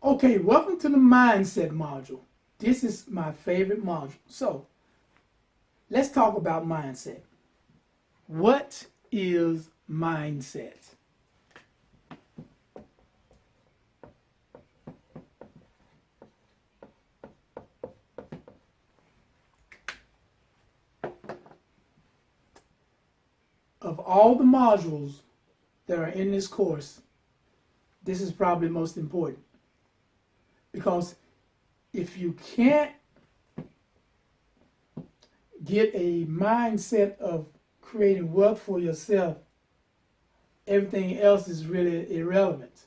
Okay, welcome to the mindset module. This is my favorite module. So, let's talk about mindset. What is mindset? Of all the modules that are in this course, this is probably most important. Because if you can't get a mindset of creating wealth for yourself, everything else is really irrelevant.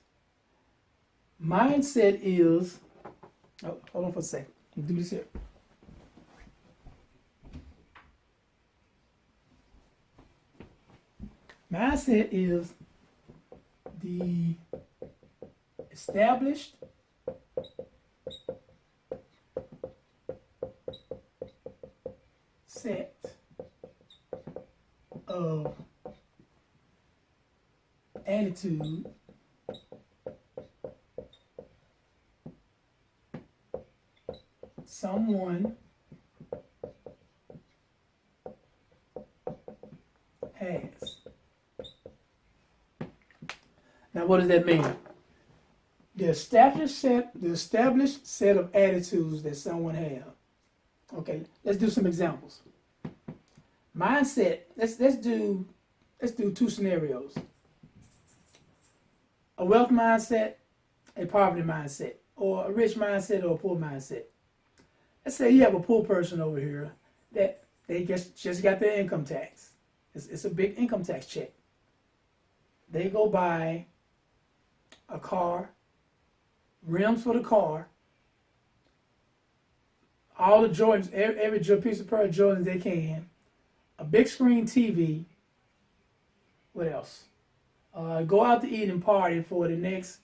Mindset is, hold on for a second. Let me do this here. Mindset is the established set of attitude someone has. Now, what does that mean? The established set of attitudes that someone has. Okay, let's do some examples. Mindset. Let's do two scenarios. A wealth mindset, a poverty mindset, or a rich mindset or a poor mindset. Let's say you have a poor person over here that they just got their income tax. It's a big income tax check. They go buy a car, rims for the car, all the Jordans, every piece of pair of Jordans they can, a big screen TV. What else? Go out to eat and party for the next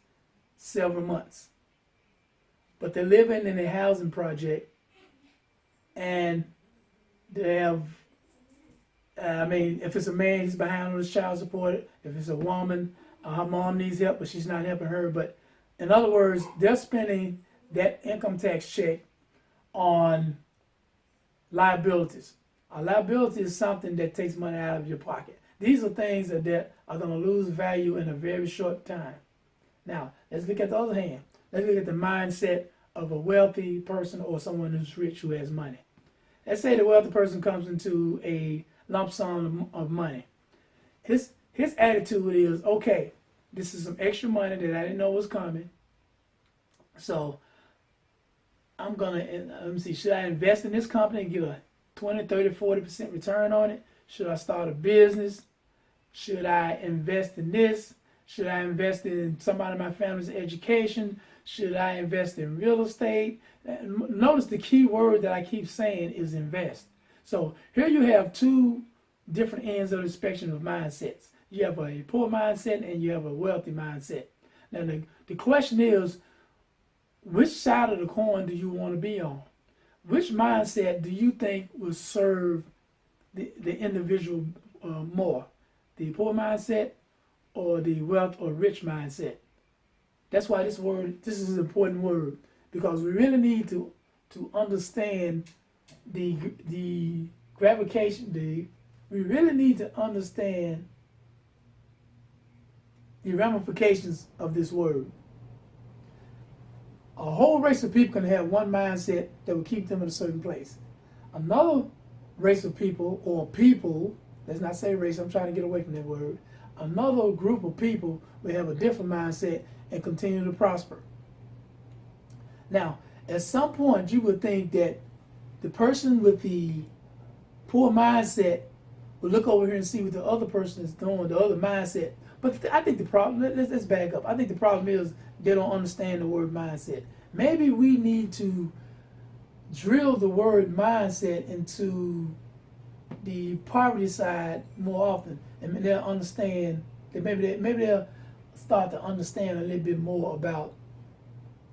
several months. But they're living in a housing project, and they have, if it's a man, he's behind on his child support. If it's a woman, her mom needs help, but she's not helping her. But in other words, they're spending that income tax check on liabilities. A liability is something that takes money out of your pocket. These are things that are going to lose value in a very short time. Now, let's look at the other hand. Let's look at the mindset of a wealthy person or someone who's rich who has money. Let's say the wealthy person comes into a lump sum of money. His attitude is, okay, this is some extra money that I didn't know was coming. So I'm going to, let me see, should I invest in this company and get a 20, 30, 40% return on it? Should I start a business? Should I invest in this? Should I invest in somebody in my family's education? Should I invest in real estate? Notice the key word that I keep saying is invest. So here you have two different ends of the spectrum of mindsets. You have a poor mindset and you have a wealthy mindset. Now the question is, which side of the coin do you want to be on? Which mindset do you think will serve the individual more? The poor mindset or the wealth or rich mindset? That's why this is an important word, because we really need to understand the gravitation. We really need to understand the ramifications of this word. A whole race of people can have one mindset that will keep them in a certain place. Another race of people, or people, let's not say race, I'm trying to get away from that word. Another group of people will have a different mindset and continue to prosper. Now, at some point, you would think that the person with the poor mindset will look over here and see what the other person is doing, the other mindset. But I think the problem, let's back up. I think the problem is they don't understand the word mindset. Maybe we need to drill the word mindset into the poverty side more often, and they'll understand that maybe they'll start to understand a little bit more about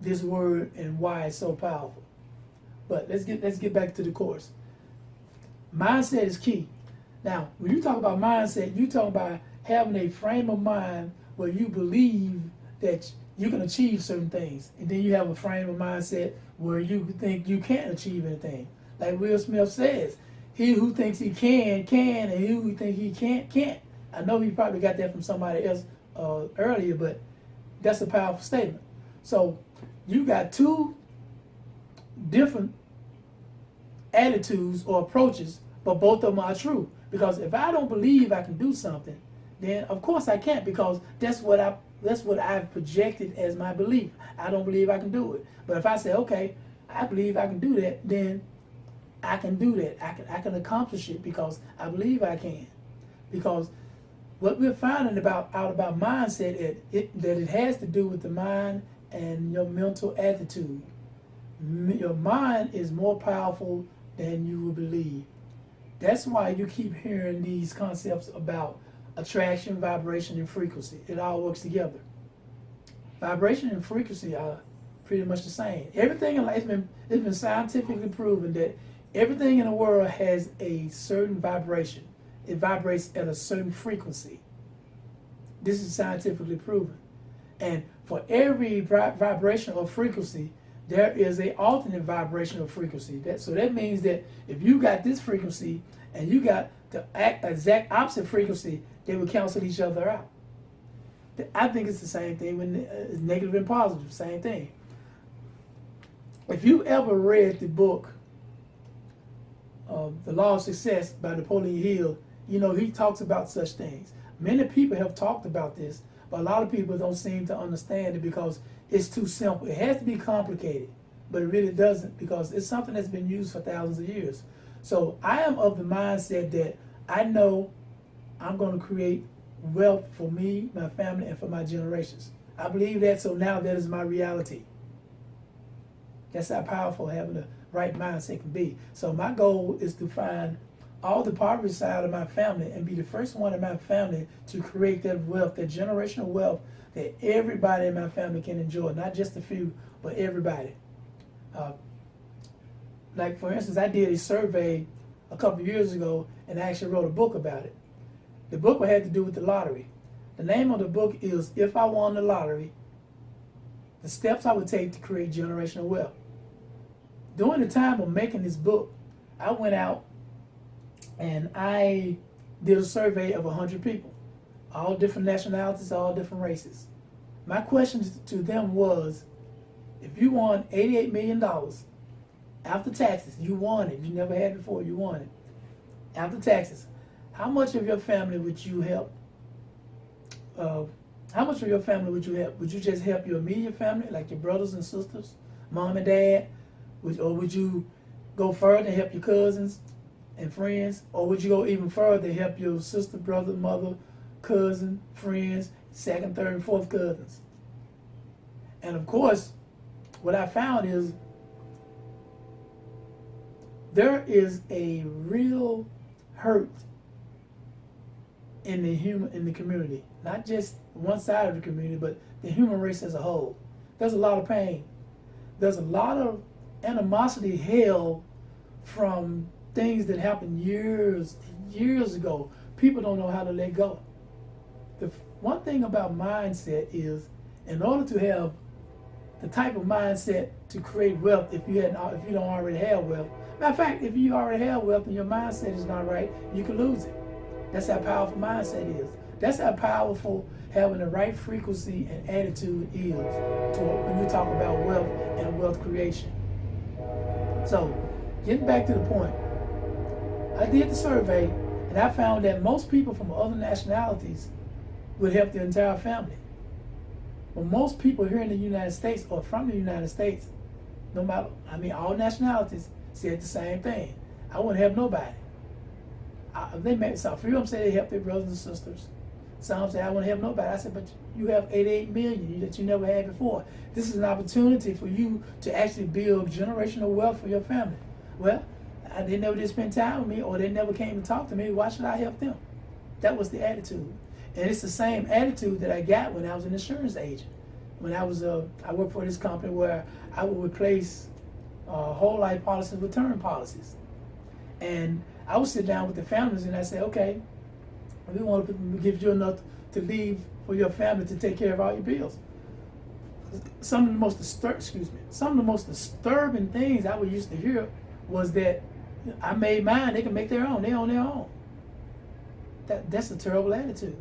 this word and why it's so powerful. But let's get back to the course. Mindset is key. Now, when you talk about mindset, you talk about having a frame of mind where you believe that you can achieve certain things. And then you have a frame of mindset where you think you can't achieve anything. Like Will Smith says, he who thinks he can, and he who thinks he can't. I know he probably got that from somebody else earlier, but that's a powerful statement. So you got two different attitudes or approaches, but both of them are true. Because if I don't believe I can do something, then of course I can't, because that's what I've projected as my belief. I don't believe I can do it. But if I say, okay, I believe I can do that, then I can do that. I can accomplish it because I believe I can. Because what we're finding out about mindset, that it has to do with the mind and your mental attitude. Your mind is more powerful than you would believe. That's why you keep hearing these concepts about attraction, vibration, and frequency. It all works together. Vibration and frequency are pretty much the same. Everything in life, it's been scientifically proven that everything in the world has a certain vibration. It vibrates at a certain frequency. This is scientifically proven. And for every vibration or frequency, there is an alternate vibration or frequency. So that means that if you got this frequency and you got the exact opposite frequency, they will cancel each other out. I think it's the same thing when it's negative and positive, same thing. If you ever read the book, The Law of Success by Napoleon Hill, you know, he talks about such things. Many people have talked about this, but a lot of people don't seem to understand it because it's too simple. It has to be complicated, but it really doesn't, because it's something that's been used for thousands of years. So I am of the mindset that I know I'm going to create wealth for me, my family, and for my generations. I believe that, so now that is my reality. That's how powerful having the right mindset can be. So my goal is to find all the poverty side of my family and be the first one in my family to create that wealth, that generational wealth that everybody in my family can enjoy, not just a few, but everybody. Like for instance, I did a survey a couple of years ago and I actually wrote a book about it. The book had to do with the lottery. The name of the book is If I Won the Lottery, the Steps I Would Take to Create Generational Wealth. During the time of making this book, I went out and I did a survey of 100 people, all different nationalities, all different races. My question to them was, if you won $88 million after taxes, you won it, you never had it before, you won it. After taxes, how much of your family would you help? How much of your family would you help? Would you just help your immediate family, like your brothers and sisters, mom and dad? Or would you go further and help your cousins and friends? Or would you go even further and help your sister, brother, mother, cousin, friends, second, third, and fourth cousins? And of course, what I found is there is a real hurt in the community, not just one side of the community, but the human race as a whole. There's a lot of pain. There's a lot of animosity held from things that happened years and years ago. People don't know how to let go. The one thing about mindset is, in order to have the type of mindset to create wealth, if you don't already have wealth. Matter of fact, if you already have wealth and your mindset is not right, you can lose it. That's how powerful mindset is. That's how powerful having the right frequency and attitude is when you talk about wealth and wealth creation. So, getting back to the point, I did the survey and I found that most people from other nationalities would help the entire family. Well, most people here in the United States or from the United States, all nationalities said the same thing. I wouldn't help nobody. Some few of them say they help their brothers and sisters. Some say I wouldn't help nobody. I said, but you have 88 million that you never had before. This is an opportunity for you to actually build generational wealth for your family. Well, they never did spend time with me, or they never came to talk to me. Why should I help them? That was the attitude. And it's the same attitude that I got when I was an insurance agent. When I worked for this company where I would replace whole life policies with term policies. And I would sit down with the families and I say, okay, we want to give you enough to leave for your family to take care of all your bills. some of the most some of the most disturbing things I would used to hear was that I made mine, they can make their own, they own their own. That's a terrible attitude.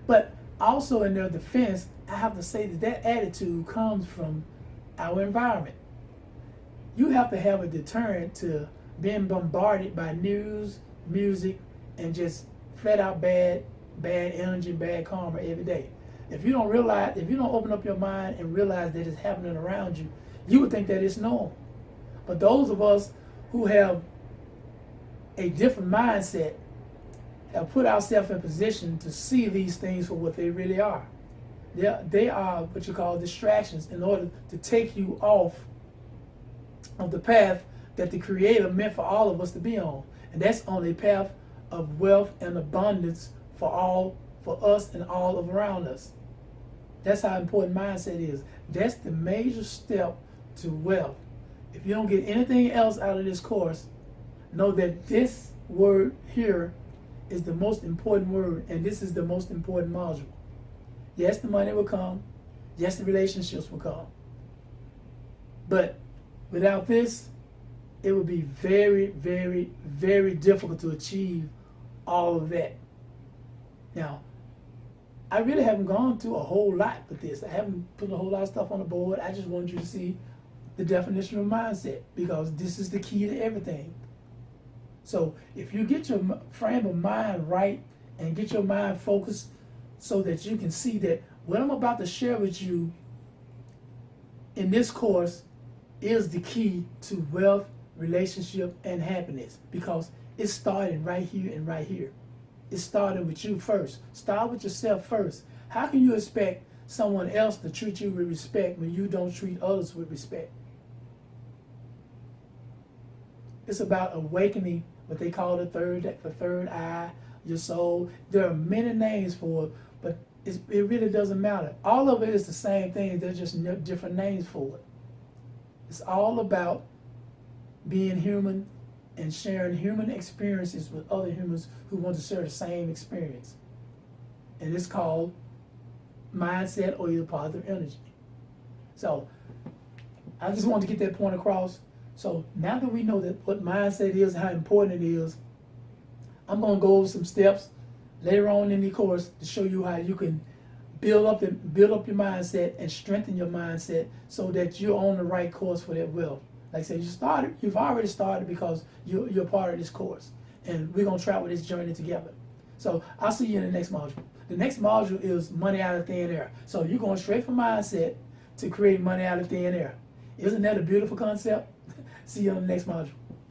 But also in their defense, I have to say that attitude comes from our environment. You have to have a deterrent to being bombarded by news, music, and just flat out bad energy, bad karma every day. If you don't open up your mind and realize that it's happening around you, you would think that it's normal. But those of us who have a different mindset have put ourselves in position to see these things for what they really are. They are what you call distractions in order to take you off of the path that the Creator meant for all of us to be on. And that's on a path of wealth and abundance for us and all around us. That's how important mindset is. That's the major step to wealth. If you don't get anything else out of this course, know that this word here is the most important word, and this is the most important module. Yes, the money will come. Yes, the relationships will come. But without this, it would be very, very, very difficult to achieve all of that. Now, I really haven't gone through a whole lot with this. I haven't put a whole lot of stuff on the board. I just wanted you to see the definition of mindset, because this is the key to everything. So if you get your frame of mind right and get your mind focused so that you can see that what I'm about to share with you in this course is the key to wealth, relationship, and happiness, because it's starting right here and right here. It's starting with you first. Start with yourself first. How can you expect someone else to treat you with respect when you don't treat others with respect? It's about awakening what they call the third eye, your soul. There are many names for it, but it really doesn't matter. All of it is the same thing. There's just different names for it. It's all about being human and sharing human experiences with other humans who want to share the same experience. And it's called mindset or either positive energy. So I just wanted to get that point across. So now that we know that what mindset is and how important it is, I'm going to go over some steps later on in the course to show you how you can build up your mindset and strengthen your mindset so that you're on the right course for that wealth. Like I said, you've already started because you're part of this course. And we're going to travel this journey together. So I'll see you in the next module. The next module is money out of thin air. So you're going straight from mindset to create money out of thin air. Isn't that a beautiful concept? See you on the next module.